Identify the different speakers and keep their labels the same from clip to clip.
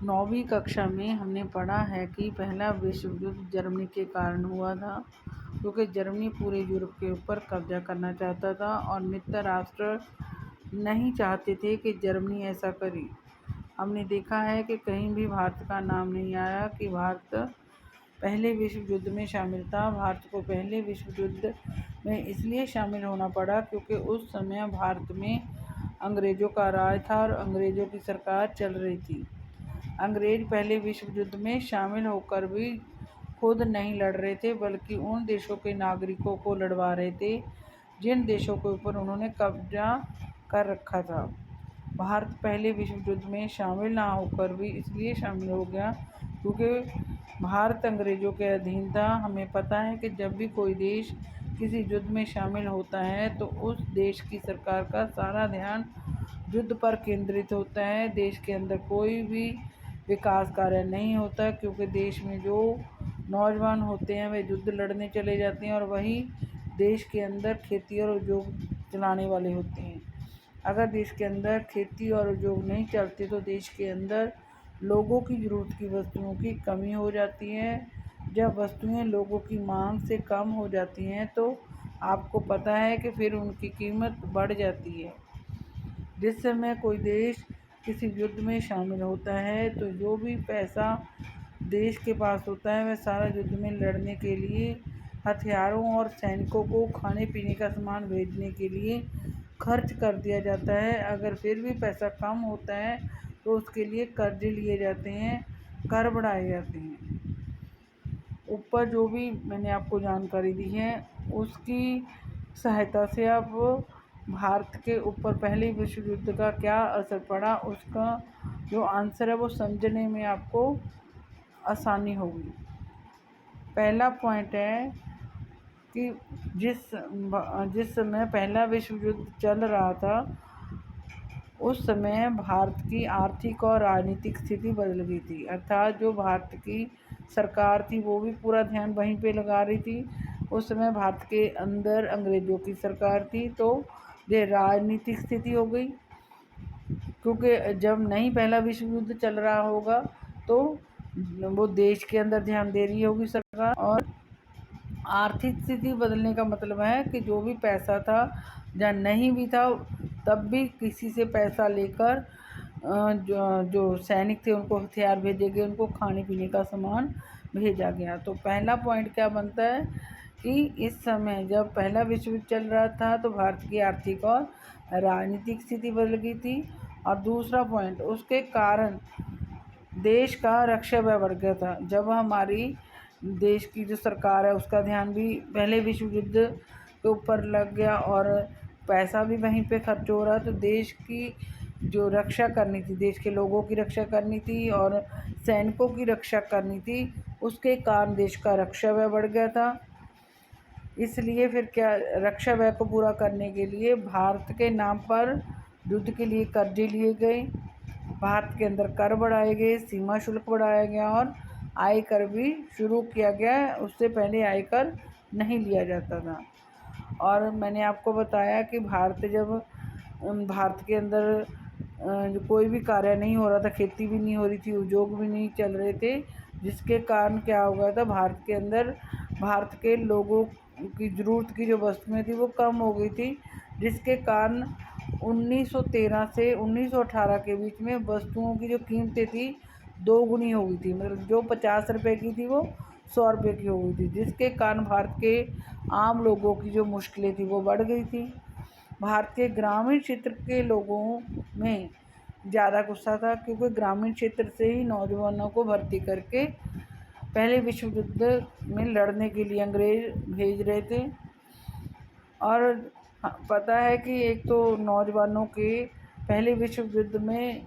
Speaker 1: 9वीं कक्षा में हमने पढ़ा है कि पहला विश्व युद्ध जर्मनी के कारण हुआ था, क्योंकि जर्मनी पूरे यूरोप के ऊपर कब्जा करना चाहता था और मित्र राष्ट्र नहीं चाहते थे कि जर्मनी ऐसा करे। हमने देखा है कि कहीं भी भारत का नाम नहीं आया कि भारत पहले विश्व युद्ध में शामिल था। भारत को पहले विश्व युद्ध में इसलिए शामिल होना पड़ा क्योंकि उस समय भारत में अंग्रेज़ों का राज था और अंग्रेज़ों की सरकार चल रही थी। अंग्रेज़ पहले विश्व युद्ध में शामिल होकर भी खुद नहीं लड़ रहे थे, बल्कि उन देशों के नागरिकों को लड़वा रहे थे जिन देशों के ऊपर उन्होंने कब्जा कर रखा था। भारत पहले विश्व युद्ध में शामिल ना होकर भी इसलिए शामिल हो गया क्योंकि भारत अंग्रेज़ों के अधीन था। हमें पता है कि जब भी कोई देश किसी युद्ध में शामिल होता है तो उस देश की सरकार का सारा ध्यान युद्ध पर केंद्रित होता है। देश के अंदर कोई भी विकास कार्य नहीं होता, क्योंकि देश में जो नौजवान होते हैं वे युद्ध लड़ने चले जाते हैं और वही देश के अंदर खेती और उद्योग चलाने वाले होते हैं। अगर देश के अंदर खेती और उद्योग नहीं चलते तो देश के अंदर लोगों की ज़रूरत की वस्तुओं की कमी हो जाती है। जब वस्तुएं लोगों की मांग से कम हो जाती हैं तो आपको पता है कि फिर उनकी कीमत बढ़ जाती है। जिस समय कोई देश किसी युद्ध में शामिल होता है तो जो भी पैसा देश के पास होता है वह सारा युद्ध में लड़ने के लिए, हथियारों और सैनिकों को खाने पीने का सामान भेजने के लिए खर्च कर दिया जाता है। अगर फिर भी पैसा कम होता है तो उसके लिए कर्जे लिए जाते हैं, कर बढ़ाए जाते हैं। ऊपर जो भी मैंने आपको जानकारी दी है उसकी सहायता से आप भारत के ऊपर पहले विश्व युद्ध का क्या असर पड़ा उसका जो आंसर है वो समझने में आपको आसानी होगी। पहला पॉइंट है कि जिस समय पहला विश्व युद्ध चल रहा था उस समय भारत की आर्थिक और राजनीतिक स्थिति बदल गई थी, अर्थात जो भारत की सरकार थी वो भी पूरा ध्यान वहीं पे लगा रही थी। उस समय भारत के अंदर अंग्रेज़ों की सरकार थी, तो ये राजनीतिक स्थिति हो गई, क्योंकि जब नहीं पहला विश्व युद्ध चल रहा होगा तो वो देश के अंदर ध्यान दे रही होगी सरकार। और आर्थिक स्थिति बदलने का मतलब है कि जो भी पैसा था या नहीं भी था तब भी किसी से पैसा लेकर जो सैनिक थे उनको हथियार भेजे गए, उनको खाने पीने का सामान भेजा गया। तो पहला पॉइंट क्या बनता है कि इस समय जब पहला विश्व युद्ध चल रहा था तो भारत की आर्थिक और राजनीतिक स्थिति बदल गई थी। और दूसरा पॉइंट, उसके कारण देश का रक्षा व्यय बढ़ गया था। जब हमारी देश की जो सरकार है उसका ध्यान भी पहले विश्व युद्ध के ऊपर लग गया और पैसा भी वहीं पे खर्च हो रहा, तो देश की जो रक्षा करनी थी, देश के लोगों की रक्षा करनी थी और सैनिकों की रक्षा करनी थी, उसके कारण देश का रक्षा व्यय बढ़ गया था। इसलिए फिर क्या, रक्षा व्यय को पूरा करने के लिए भारत के नाम पर युद्ध के लिए कर्जे लिए गए, भारत के अंदर कर बढ़ाए गए, सीमा शुल्क बढ़ाया गया और आयकर भी शुरू किया गया। उससे पहले आयकर नहीं लिया जाता था। और मैंने आपको बताया कि भारत के अंदर जो कोई भी कार्य नहीं हो रहा था, खेती भी नहीं हो रही थी, उद्योग भी नहीं चल रहे थे, जिसके कारण क्या हो गया था, भारत के अंदर भारत के लोगों की ज़रूरत की जो वस्तुएं थी वो कम हो गई थी, जिसके कारण 1913 से 1918 के बीच में वस्तुओं की जो कीमतें थी 2 गुनी हो गई थी। मतलब जो 50 रुपये की थी वो 100 रुपये की हो गई थी, जिसके कारण भारत के आम लोगों की जो मुश्किलें थी वो बढ़ गई थी। भारत के ग्रामीण क्षेत्र के लोगों में ज़्यादा गुस्सा था, क्योंकि ग्रामीण क्षेत्र से ही नौजवानों को भर्ती करके पहले विश्व युद्ध में लड़ने के लिए अंग्रेज भेज रहे थे। और पता है कि एक तो नौजवानों के पहले विश्व युद्ध में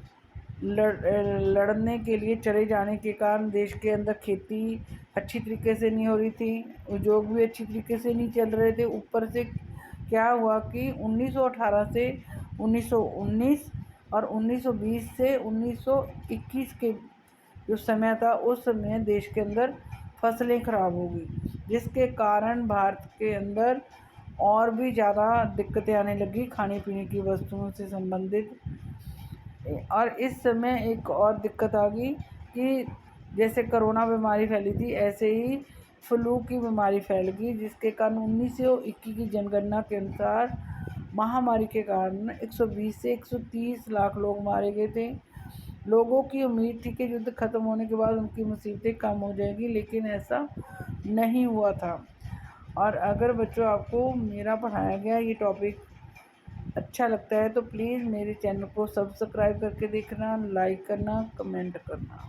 Speaker 1: लड़ने के लिए चले जाने के कारण देश के अंदर खेती अच्छी तरीके से नहीं हो रही थी, उद्योग भी अच्छी तरीके से नहीं चल रहे थे। ऊपर से क्या हुआ कि 1918 से 1919 और 1920 से 1921 के जो समय था उस समय देश के अंदर फसलें खराब हो गई, जिसके कारण भारत के अंदर और भी ज़्यादा दिक्कतें आने लगी खाने पीने की वस्तुओं से संबंधित। और इस समय एक और दिक्कत आ गई कि जैसे कोरोना बीमारी फैली थी, ऐसे ही फ्लू की बीमारी फैल गई, जिसके कारण 1921 की जनगणना के अनुसार महामारी के कारण 120 से 130 लाख लोग मारे गए थे। लोगों की उम्मीद थी कि युद्ध ख़त्म होने के बाद उनकी मुसीबतें कम हो जाएगी, लेकिन ऐसा नहीं हुआ था। और अगर बच्चों आपको मेरा पढ़ाया गया ये टॉपिक अच्छा लगता है तो प्लीज़ मेरे चैनल को सब्सक्राइब करके देखना, लाइक करना, कमेंट करना।